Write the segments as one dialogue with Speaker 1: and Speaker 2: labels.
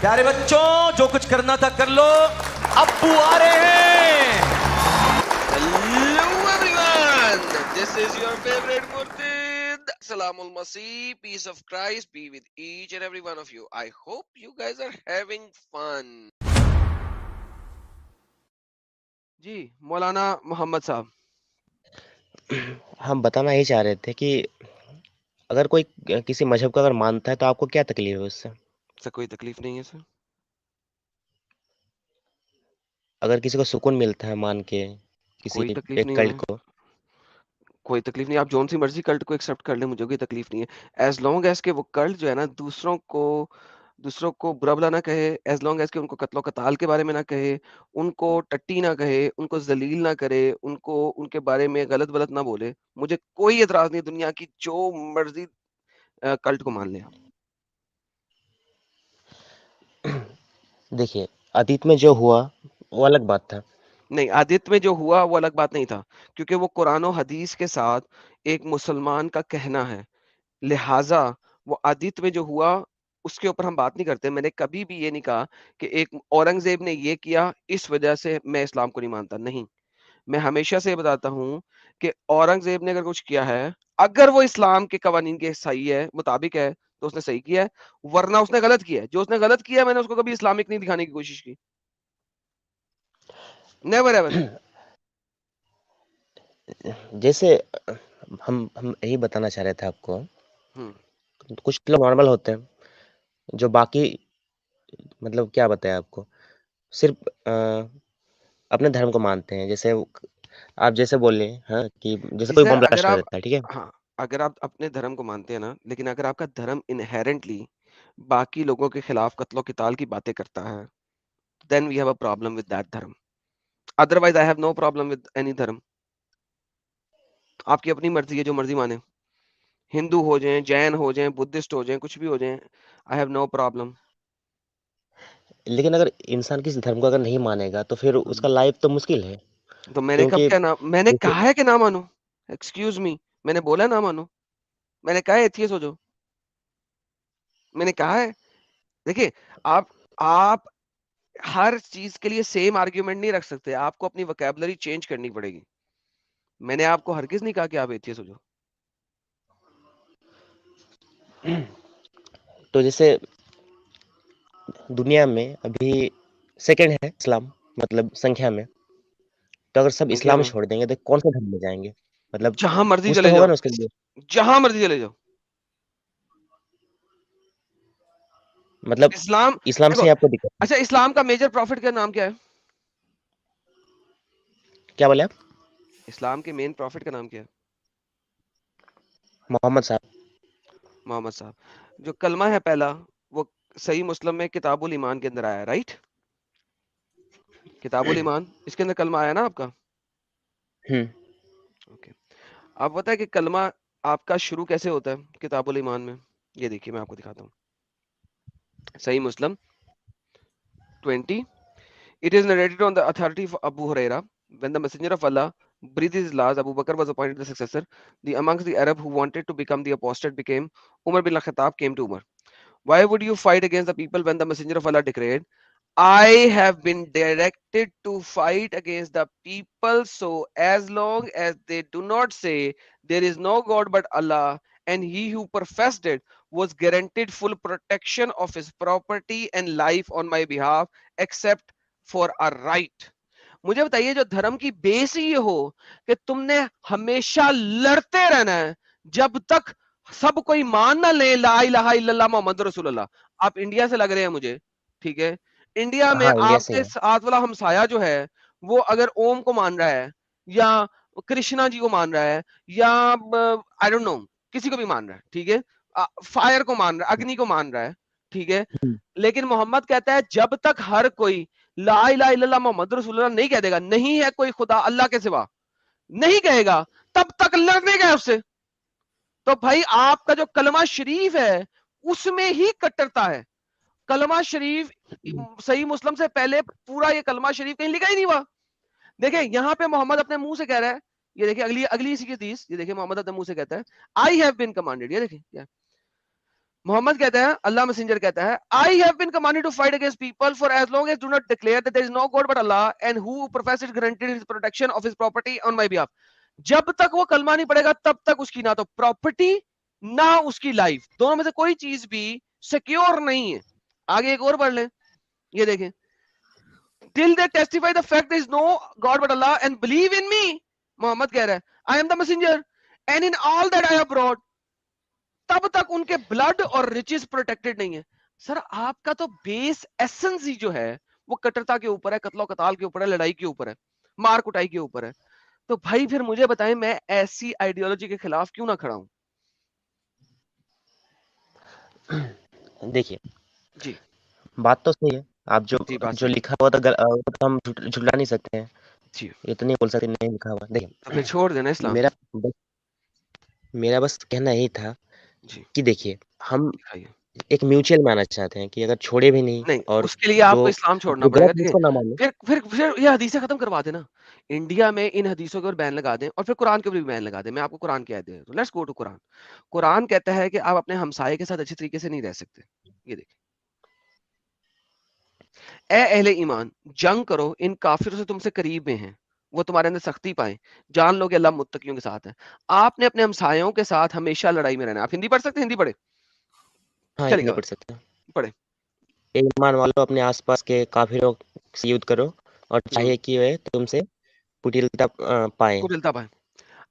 Speaker 1: پیارے بچوں جو کچھ کرنا تھا کر لو, ابو آ رہے ہیں.
Speaker 2: Hello everyone, this is your favorite Murtid. Salam al-Masih, peace of Christ be with each and every one of you. I hope you guys are having fun. جی مولانا محمد صاحب,
Speaker 3: ہم بتانا یہی چاہ رہے تھے کہ اگر کوئی کسی مذہب کو اگر مانتا ہے تو آپ کو کیا تکلیف ہے اس سے؟
Speaker 2: سر کوئی تکلیف نہیں ہے سر.
Speaker 3: اگر کسی کو سکون ملتا ہے مان کے کسی
Speaker 2: کوئی تکلیف
Speaker 3: ایک
Speaker 2: نہیں
Speaker 3: کلٹ
Speaker 2: ہے,
Speaker 3: کو،
Speaker 2: کوئی تکلیف نہیں. آپ جون سی مرضی کلٹ کو ایکسپٹ کر لیں, مجھے کوئی تکلیف نہیں ہے. ایز لانگ ایز کہ وہ کلٹ جو ہے نا دوسروں کو برا بلا نہ کہے, ایز لانگ ایز کہ ان کو قتل و قتال کے بارے میں نہ کہے, ان کو ٹٹی نہ کہے, ان کو ذلیل نہ کرے, ان کے بارے میں غلط نہ بولے, مجھے کوئی اعتراض نہیں دنیا کی جو مرضی کلٹ کو مان لیں.
Speaker 3: دیکھیے اتیت میں جو ہوا وہ الگ بات تھا.
Speaker 2: نہیں, عادت میں جو ہوا وہ الگ بات نہیں تھا, کیونکہ وہ قرآن و حدیث کے ساتھ ایک مسلمان کا کہنا ہے, لہٰذا وہ عادت میں جو ہوا اس کے اوپر ہم بات نہیں کرتے. میں نے کبھی بھی یہ نہیں کہا کہ ایک اورنگزیب نے یہ کیا اس وجہ سے میں اسلام کو نہیں مانتا. نہیں, میں ہمیشہ سے یہ بتاتا ہوں کہ اورنگزیب نے اگر کچھ کیا ہے, اگر وہ اسلام کے قوانین کے صحیح ہے, مطابق ہے, تو اس نے صحیح کیا ہے, ورنہ اس نے غلط کیا ہے. جو اس نے غلط کیا ہے میں نے اس کو کبھی اسلامک نہیں دکھانے کی کوشش کی, نیور ایور.
Speaker 3: جیسے ہم یہی بتانا چاہ رہے تھے آپ کو,
Speaker 2: ہوں
Speaker 3: کچھ لوگ نارمل ہوتے ہیں جو باقی مطلب کیا بتائیں آپ کو, صرف اپنے دھرم کو مانتے ہیں. جیسے آپ جیسے بول رہے ہیں ہاں کہ جیسے
Speaker 2: جی
Speaker 3: کوئی
Speaker 2: سر,
Speaker 3: بم بلاسٹ کر دیتا ہے, ٹھیک ہے,
Speaker 2: ہاں اگر آپ اپنے دھرم کو مانتے ہیں نا, لیکن اگر آپ کا دھرم انہیرنٹلی باقی لوگوں کے خلاف قتل و قتال کی باتیں کرتا ہے, then we have a problem with that dharma. Otherwise I have no problem with any dharma. آپ کی اپنی مرضی ہے, جو مرضی مانے, ہندو ہو جائیں, جین ہو جائیں, بدھسٹ ہو جائیں, کچھ بھی ہو جائیں, I have no problem.
Speaker 3: لیکن اگر انسان کسی دھرم کو اگر نہیں مانے گا تو پھر اس کا لائف تو مشکل ہے.
Speaker 2: تو میں نے کب
Speaker 3: کیونکہ
Speaker 2: کیا نام, میں نے کہا ہے کہ نہ مانو, ایکسکیوز می, میں نے بولا نہ مانو, میں نے کہا ہے ایتھیس ہو جاؤ, میں نے کہا ہے. دیکھیں آپ ہر چیز کے لیے سیم آرگیومنٹ نہیں رکھ سکتے, آپ کو اپنی وکیبلری چینج کرنی پڑے گی. میں نے آپ کو ہرگز نہیں کہا کہ آپ ایتھیس ہو جاؤ.
Speaker 3: تو جیسے دنیا میں ابھی سیکنڈ ہے اسلام, مطلب سنکھیا میں, تو اگر سب
Speaker 2: سنکھیا
Speaker 3: اسلام
Speaker 2: میں
Speaker 3: چھوڑ دیں گے تو کون سے دھرم میں جائیں گے؟ مطلب
Speaker 2: جہاں مرضی
Speaker 3: کچھ تو
Speaker 2: چلے
Speaker 3: ہوگا
Speaker 2: جاؤ,
Speaker 3: نا اس کے لیے.
Speaker 2: جہاں مرضی چلے جاؤ.
Speaker 3: مطلب
Speaker 2: اسلام
Speaker 3: اسلام
Speaker 2: دیکھو,
Speaker 3: سے آپ کو دقت ہے.
Speaker 2: اچھا اسلام کا میجر پروفٹ کا نام کیا ہے؟
Speaker 3: کیا بولے آپ؟
Speaker 2: اسلام کے مین پروفٹ کا نام کیا ہے؟
Speaker 3: محمد صاحب.
Speaker 2: محمد صاحب. جو کلمہ ہے پہلا, وہ صحیح مسلم میں کتاب الایمان کے اندر آیا, رائٹ؟ کتاب الایمان, اس کے اندر کلمہ آیا نا آپ کا. اوکے, آپ پتہ ہے کہ کلمہ آپ کا شروع کیسے ہوتا ہے کتاب الایمان میں؟ یہ دیکھیے میں آپ کو دکھاتا ہوں. صحیح مسلم 20. It is narrated on the authority of Abu Huraira, when the messenger of Allah breathed his last, Abu Bakr was appointed the successor. The amongst the Arab who wanted to become the apostate became Umar bin al-Khattab came to Umar. Why would you fight against the people when the messenger of Allah declared, I have been directed to fight against the people, so as long as they do not say there is no God but Allah, and he who professed it was guaranteed full protection of his property and life on my behalf, except for a right. مجھے بتائیے, جو دھرم کی بیس یہ ہو کہ تم نے ہمیشہ لڑتے رہنا ہے جب تک سب کوئی مان نہ لے لا الہ الا اللہ محمد رسول اللہ. آپ انڈیا سے لگ رہے ہیں مجھے, ٹھیک ہے, انڈیا میں
Speaker 3: ہاں انڈیا
Speaker 2: آپ
Speaker 3: سے
Speaker 2: کے
Speaker 3: ہے.
Speaker 2: ساتھ والا ہمسایا جو ہے وہ اگر اوم کو مان رہا ہے یا کرشنا جی کو مان رہا ہے یا آئی ڈونٹ نو کسی کو بھی مان رہا ہے, ٹھیک ہے, فائر کو مان رہا ہے, اگنی کو مان رہا ہے, ٹھیک ہے, لیکن محمد کہتا ہے جب تک ہر کوئی لا الہ الا اللہ محمد رسول اللہ نہیں کہہ دے گا, نہیں ہے کوئی خدا اللہ کے سوا, نہیں کہے گا, تب تک لڑنے کا اس سے. تو بھائی آپ کا جو کلمہ شریف ہے اس میں ہی کٹرتا ہے. کلمہ شریف صحیح مسلم سے پہلے پورا یہ کلمہ شریف کہیں لکھا ہی نہیں ہوا. دیکھیں یہاں پہ محمد اپنے منہ سے کہہ رہا ہے, یہ دیکھیں اگلی اسی کی حدیث, یہ دیکھیں محمد اپنے منہ سے کہتا ہے I have been commanded, یہ دیکھیں کیا محمد کہتا ہے, اللہ messenger کہتا ہے, I have been commanded to fight against people for as long as do not declare that there is no God but Allah and who professes granted his protection of his property on my behalf. جب تک وہ کلمہ نہیں پڑے گا تب تک اس کی نہ تو پراپرٹی نہ اس کی لائف, دونوں میں سے کوئی چیز بھی سیکیور نہیں ہے. آگے ایک اور پڑھ لیں, یہ دیکھیں, till they testify the fact there is no God but Allah and believe in me. محمد کہہ رہا ہے I am the messenger and in all that I have brought, تب تک ان کے بلڈ اور ریچز پروٹیکٹڈ نہیں ہے. سر آپ کا تو بیس ایسنس ہی جو ہے وہ کٹرتا کے اوپر ہے, قتل و قتال کے اوپر ہے, لڑائی کے اوپر ہے, مار کٹائی کے اوپر ہے. تو بھائی پھر مجھے بتائیں میں ایسی آئیڈیالوجی کے خلاف کیوں نہ کھڑا ہوں.
Speaker 3: دیکھیے
Speaker 2: جی
Speaker 3: بات تو صحیح ہے, آپ
Speaker 2: جی بات
Speaker 3: جو
Speaker 2: صحیح
Speaker 3: لکھا ہوا تو ہم جھٹلا نہیں سکتے ہیں,
Speaker 2: جی,
Speaker 3: یہ تو نہیں بول سکتے نہیں لکھا ہوا.
Speaker 2: تو پھر
Speaker 3: دیکھیے
Speaker 2: چھوڑ دینا اسلام.
Speaker 3: میرا بس کہنا یہی تھا
Speaker 2: جی
Speaker 3: کہ دیکھیے ہم
Speaker 2: دکھائیے.
Speaker 3: ایک میوچل ماننا چاہتے ہیں کہ اگر چھوڑے بھی نہیں
Speaker 2: نہیں,
Speaker 3: اور
Speaker 2: اس کے لیے آپ
Speaker 3: جو
Speaker 2: کو اسلام چھوڑنا
Speaker 3: جو
Speaker 2: پڑے گا.
Speaker 3: غلط ہے اس
Speaker 2: دیکھیں
Speaker 3: کو نہ مانے.
Speaker 2: پھر یہ حدیثیں ختم کروا دینا. انڈیا میں ان حدیثوں کے اوپر بین لگا دیں اور پھر قرآن کے اوپر بھی بین لگا دیں. میں آپ کو قرآن کہہ دیں, لیٹس گو ٹو قرآن. قرآن کہتا ہے کہ آپ اپنے ہمسائے کے ساتھ اچھی طریقے سے نہیں رہ سکتے. یہ دیکھیں, اے اہل ایمان جنگ کرو ان کافروں سے تم سے قریب میں ہیں, وہ تمہارے اندر سختی پائیں, جان لو کہ اللہ متقیوں کے ساتھ ہے. آپ نے اپنے ہمسایوں کے ساتھ ہمیشہ لڑائی میں رہنا. آپ ہندی پڑھ سکتے ہیں, ہندی پڑھے
Speaker 3: ہاں
Speaker 2: چلے
Speaker 3: اتنے
Speaker 2: گا,
Speaker 3: پڑھ سکتے ہیں.
Speaker 2: پڑھے.
Speaker 3: اے ایمان والو اپنے آس پاس کے کافروں سے یودھ کرو اور چاہیے کہ وہ تم سے کٹلتا پائیں
Speaker 2: کٹلتا پائیں.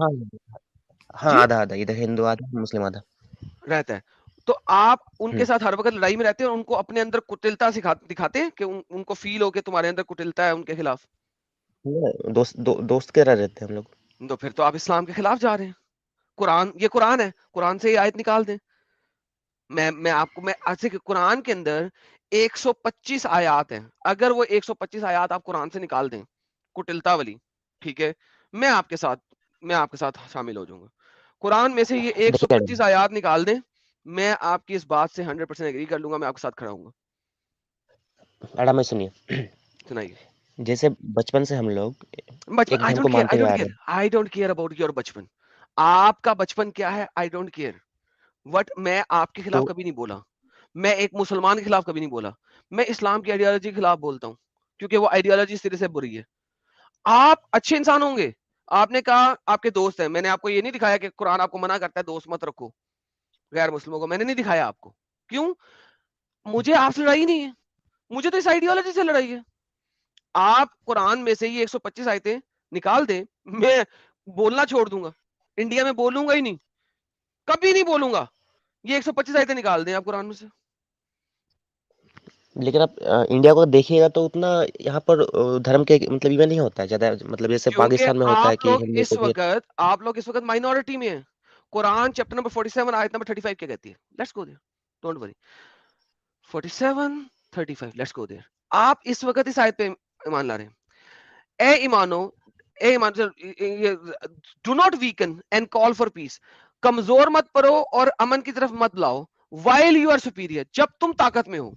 Speaker 3: ہاں ہاں
Speaker 2: جی
Speaker 3: آدھا ادھر ہندو آدھا مسلم آدھا.
Speaker 2: رہتا ہے. تو آپ ان کے
Speaker 3: ہوں.
Speaker 2: ساتھ ہر وقت لڑائی میں رہتے ہیں اور ان کو اپنے اندر کٹلتا دکھاتے ہیں کہ ان کو فیل ہو کہ تمہارے اندر کٹلتا ہے ان کے خلاف.
Speaker 3: دوست کے رہتے ہیں ہم لوگ.
Speaker 2: تو پھر تو آپ اسلام کے خلاف جا رہے ہیں. قرآن, یہ قرآن ہے, قرآن سے یہ آیت نکال دیں. میں آپ کو قرآن کے اندر 125 آیات ہیں. اگر وہ 125 آیات آپ قرآن سے نکال دیں کٹلتا والی, ٹھیک ہے, میں آپ کے ساتھ شامل ہو جاؤں گا. قرآن میں سے یہ
Speaker 3: دیکھیے
Speaker 2: 125 آیات نکال دیں, میں آپ کی اس بات سے 100% ایگری کر لوں گا, میں آپ کے ساتھ کھڑا ہوں گا.
Speaker 3: میڈم میں سنیے,
Speaker 2: سنائیے.
Speaker 3: جیسے بچپن سے ہم لوگ
Speaker 2: بچپن,
Speaker 3: ایک دھرم کو مانتے ہوئے آ رہے ہیں.
Speaker 2: I don't care about your بچپن. آپ کا بچپن کیا ہے, آئی ڈونٹ کیئر. میں آپ کے خلاف
Speaker 3: تو
Speaker 2: کبھی نہیں بولا, میں ایک مسلمان کے خلاف کبھی نہیں بولا, میں اسلام کی آئیڈیالوجی کے خلاف بولتا ہوں کیونکہ وہ آئیڈیالوجی سرے سے بری ہے. آپ اچھے انسان ہوں گے, آپ نے کہا آپ کے دوست ہیں, میں نے آپ کو یہ نہیں دکھایا کہ قرآن آپ کو منع کرتا ہے دوست مت رکھو غیر مسلموں کو, میں نے نہیں دکھایا آپ کو. کیوں؟ مجھے آپ سے لڑائی نہیں ہے, مجھے تو اس آئیڈیالوجی سے لڑائی ہے. آپ قرآن میں سے یہ 125 آیتیں نکال دیں, میں بولنا چھوڑ دوں گا, انڈیا میں بولوں گا ہی نہیں, کبھی نہیں بولوں گا. یہ 125 آیتیں نکال دیں آپ قرآن میں سے.
Speaker 3: لیکن آپ انڈیا کو دیکھیے گا تو اتنا یہاں پر دھرم کے مطلب یہ نہیں ہوتا ہے زیادہ, مطلب جیسے
Speaker 2: کیونکہ
Speaker 3: پاکستان میں ہوتا ہے
Speaker 2: آپ
Speaker 3: کہ
Speaker 2: لوگ
Speaker 3: ہندو
Speaker 2: اس
Speaker 3: کو بھی.
Speaker 2: وقت مائنورٹی میں ہیں. قرآن چیپٹر نمبر 47 آیت نمبر 35 کیا کہتی ہے؟ Let's go there, don't worry. 47 35 let's go there. آپ اس وقت اس آیت پہ ایمان لا رہے ہیں. اے ایمانو, اے ایمان, do not weaken and call for peace. کمزور مت پڑو اور امن کی طرف مت لاؤ while you are superior, جب تم طاقت میں ہو.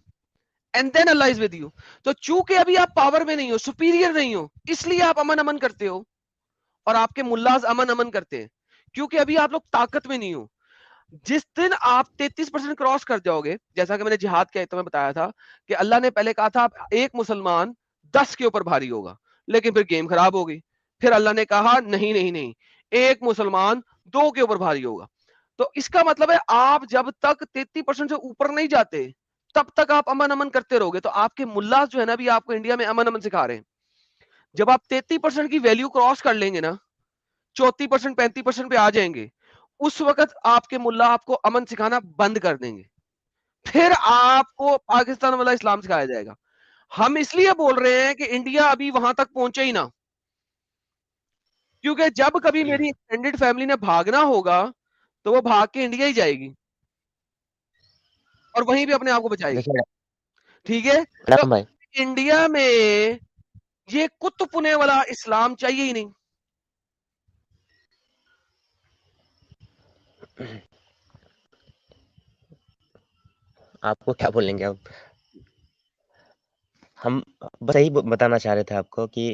Speaker 2: And then Allah is with you. تو چونکہ ابھی آپ پاور میں نہیں ہو, سپیریئر نہیں ہو, اس لیے آپ امن کرتے ہو اور آپ کے ملاز امن کرتے ہیں کیونکہ ابھی آپ لوگ طاقت میں نہیں ہو. جس دن آپ 33% کراس کر جاؤ گے, جیسا کہ میں نے جہاد کے آیت میں بتایا تھا کہ اللہ نے پہلے کہا تھا ایک مسلمان 10 کے اوپر بھاری ہوگا, لیکن پھر گیم خراب ہو گئی. پھر اللہ نے کہا نہیں, ایک مسلمان 2 کے اوپر بھاری ہوگا. تو اس کا مطلب ہے آپ جب تک 33% سے اوپر نہیں جاتے تب تک آپ امن کرتے رہو گے. تو آپ کے ملاز جو ہے نا, بھی آپ کو انڈیا میں امن سکھا رہے ہیں. جب آپ 33% کی ویلیو کراس کر لیں گے نا, 34% 35% پہ آ جائیں گے, اس وقت آپ کے ملا آپ کو امن سکھانا بند کر دیں گے. پھر آپ کو پاکستان والا اسلام سکھایا جائے گا. ہم اس لیے بول رہے ہیں کہ انڈیا ابھی وہاں تک پہنچے ہی نہ, کیونکہ جب کبھی میری ایکسٹینڈڈ فیملی نے بھاگنا ہوگا تو وہ بھاگ کے انڈیا ہی جائے گی اور وہیں بھی اپنے آپ کو بچائے گی.
Speaker 3: دیکھیے
Speaker 2: ٹھیک ہے, تو
Speaker 3: میڈم بھائی,
Speaker 2: انڈیا میں یہ کت پنے والا اسلام چاہیے ہی نہیں.
Speaker 3: آپ کو کیا بولیں گے اب. ہم بس یہی بتانا چاہ رہے تھے آپ کو کہ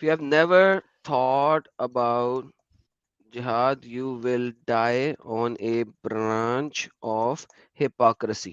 Speaker 2: if you have never thought about jihad, you will die on a branch of hypocrisy।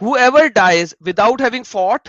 Speaker 2: whoever dies without having fought,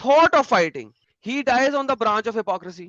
Speaker 2: thought of fighting, he dies on the branch of hypocrisy।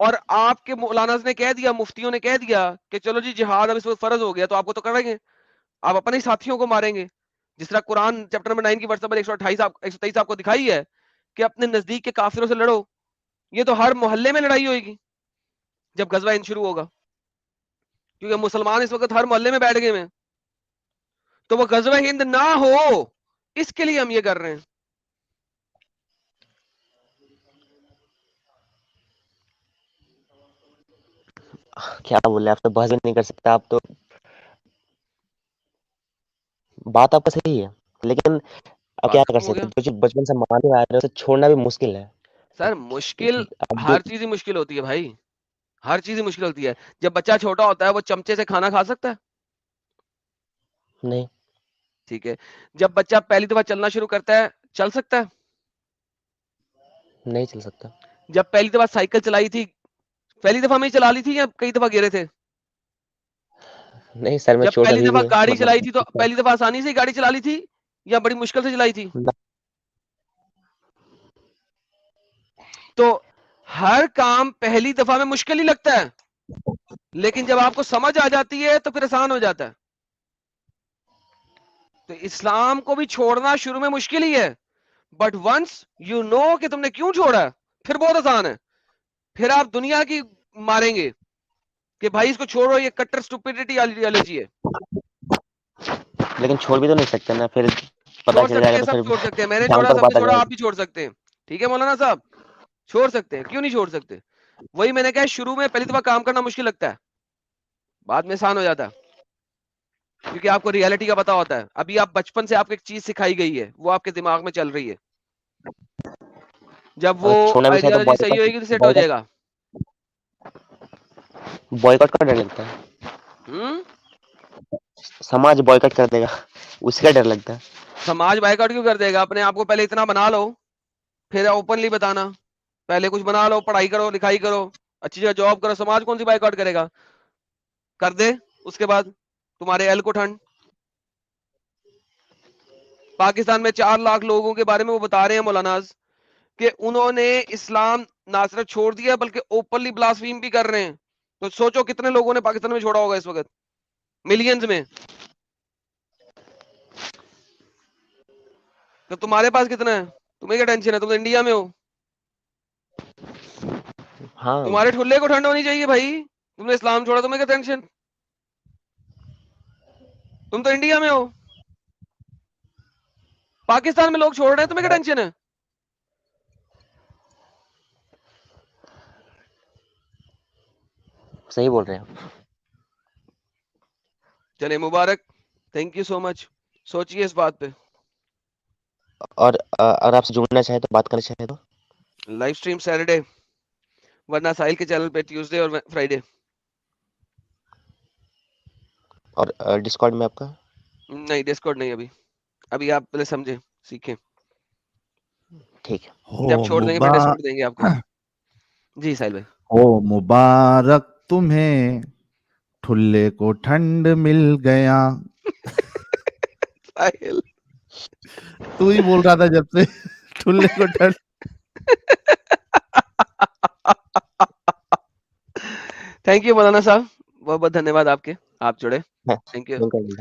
Speaker 2: اور آپ کے مولانا نے کہہ دیا, مفتیوں نے کہہ دیا کہ چلو جی جہاد اب اس وقت فرض ہو گیا, تو آپ کو تو کریں گے, آپ اپنے ہی ساتھیوں کو ماریں گے. جس طرح قرآن چیپٹر نمبر 9 کی ورس نمبر 123 آپ کو دکھائی ہے کہ اپنے نزدیک کے کافروں سے لڑو. یہ تو ہر محلے میں لڑائی ہوئے گی جب غزوہ ہند شروع ہوگا, کیونکہ مسلمان اس وقت ہر محلے میں بیٹھ گئے ہیں. تو وہ غزوہ ہند نہ ہو اس کے لیے ہم یہ کر رہے ہیں.
Speaker 3: کیا بولے, آپ تو بحث نہیں کر سکتے, آپ تو بات آپ کا صحیح ہے, لیکن اب کیا
Speaker 2: بات
Speaker 3: کر
Speaker 2: ختم ہو
Speaker 3: سکتے
Speaker 2: گیا
Speaker 3: ہیں, جو چیز بچپن سے مانتے آ رہے ہیں اسے چھوڑنا بھی مشکل ہے.
Speaker 2: سر. مشکل
Speaker 3: اب
Speaker 2: ہر چیز ہی مشکل ہوتی ہے بھائی, ہر چیز ہی مشکل ہوتی ہے. جب بچہ چھوٹا ہوتا ہے وہ چمچے سے کھانا کھا سکتا ہے؟
Speaker 3: نہیں,
Speaker 2: ٹھیک ہے. جب بچہ پہلی دفعہ چلنا شروع کرتا ہے چل سکتا ہے؟
Speaker 3: نہیں چل سکتا.
Speaker 2: جب پہلی دفعہ سائیکل چلائی تھی پہلی دفعہ میں ہی چلا لی تھی یا کئی دفعہ گرے تھے؟
Speaker 3: نہیں سر, میں
Speaker 2: جب
Speaker 3: چوٹ
Speaker 2: پہلی
Speaker 3: ابھی
Speaker 2: دفعہ
Speaker 3: بھی ہے,
Speaker 2: گاڑی
Speaker 3: مطلب
Speaker 2: چلائی تھی تو پہلی دفعہ آسانی سے ہی گاڑی چلا لی تھی یا بڑی مشکل سے چلائی تھی؟ تو ہر کام پہلی دفعہ میں مشکل ہی لگتا ہے, لیکن جب آپ کو سمجھ آ جاتی ہے تو پھر آسان ہو جاتا ہے. تو اسلام کو بھی چھوڑنا شروع میں مشکل ہی ہے, بٹ ونس یو نو کہ تم نے کیوں چھوڑا ہے پھر بہت آسان ہے. پھر آپ دنیا کی ماریں گے کہ بھائی اس کو چھوڑو, یہ کٹر اسٹوپیڈٹی آئیڈیالوجی ہے.
Speaker 3: لیکن چھوڑ بھی تو نہیں سکتے نا, پھر پتا
Speaker 2: چھوڑ
Speaker 3: چل جائے
Speaker 2: سکتے
Speaker 3: گا
Speaker 2: ہیں,
Speaker 3: تو
Speaker 2: سب
Speaker 3: پھر
Speaker 2: چھوڑ سکتے ہیں. میں نے
Speaker 3: جان
Speaker 2: چھوڑا,
Speaker 3: پر
Speaker 2: سب نے
Speaker 3: بات آ
Speaker 2: چھوڑا,
Speaker 3: جائے
Speaker 2: آپ بھی چھوڑ سکتے ہیں. ٹھیک ہے مولانا صاحب, چھوڑ سکتے ہیں, کیوں نہیں چھوڑ سکتے؟ وہی میں نے کہا شروع میں پہلی دفعہ کام کرنا مشکل لگتا ہے, بعد میں آسان ہو جاتا ہے, کیونکہ آپ کو ریالٹی کا پتا ہوتا ہے. ابھی آپ بچپن سے آپ کو ایک چیز سکھائی گئی ہے, وہ آپ کے دماغ میں چل رہی ہے. جب وہ
Speaker 3: اور چھوڑنا بھی چاہے تو
Speaker 2: آئیڈیالوجی صحیح ہوئے گی تو سیٹ ہو جائے گا.
Speaker 3: بوائکاٹ کا ڈر لگتا ہے,
Speaker 2: ہوں,
Speaker 3: سماج بوائکاٹ کر دے گا اس کا ڈر لگتا ہے.
Speaker 2: سماج بائیک آؤٹ کیوں کر دے گا؟ اپنے آپ کو پہلے اتنا بنا لو, پھر اوپنلی بتانا. پہلے کچھ بنا لو, پڑھائی کرو, لکھائی کرو, اچھی جگہ جاب کرو. سماج کون سی بائیک آؤٹ کرے گا؟ کر دے اس کے بعد تمہارے ایل کو ٹھنڈ. پاکستان میں 4 لاکھ لوگوں کے بارے میں وہ بتا رہے ہیں مولانا کہ انہوں نے اسلام نہ صرف چھوڑ دیا بلکہ اوپنلی بلاسفیم بھی کر رہے ہیں. تو سوچو کتنے لوگوں نے پاکستان میں چھوڑا ہوگا اس وقت, ملینز میں. تو تمہارے پاس کتنا ہے؟ تمہیں کیا ٹینشن ہے؟ تم تو انڈیا میں ہو.
Speaker 3: ہاں,
Speaker 2: تمہارے ٹھلے کو ٹھنڈ ہونی چاہیے بھائی, تم نے اسلام چھوڑا, تمہیں کیا ٹینشن؟ تم تو انڈیا میں ہو. پاکستان میں لوگ چھوڑ رہے ہیں, تمہیں کیا ٹینشن ہے؟
Speaker 3: صحیح بول رہے ہیں.
Speaker 2: چلے مبارک, تھینک یو سو مچ. سوچئے اس بات پہ.
Speaker 3: اور اگر آپ سے جڑنا چاہیں تو بات کرنا چاہیں تو
Speaker 2: لائیو سٹریم سیٹرڈے, ورنہ ساحل کے چینل پہ ٹیوزڈے اور فرائیڈے.
Speaker 3: اور ڈسکارڈ میں آپ کا
Speaker 2: نہیں, ڈسکارڈ نہیں. ابھی آپ پہلے سمجھیں, سیکھیں.
Speaker 3: ٹھیک ہے.
Speaker 2: جب چھوڑ دیں گے پھر ڈسکارڈ دیں گے آپ کو. جی ساحل بھائی.
Speaker 4: او مبارک تمہیں, ٹھلے کو ٹھنڈ مل گیا.
Speaker 2: ساحل
Speaker 4: تو ہی بول رہا تھا جب سے ٹھلے کو ٹھنڈ.
Speaker 2: تھینک یو مولانا صاحب, بہت بہت دھنیہ واد آپ کے, آپ جڑے.
Speaker 3: ہاں,
Speaker 2: تھینک یو.
Speaker 3: بالکل.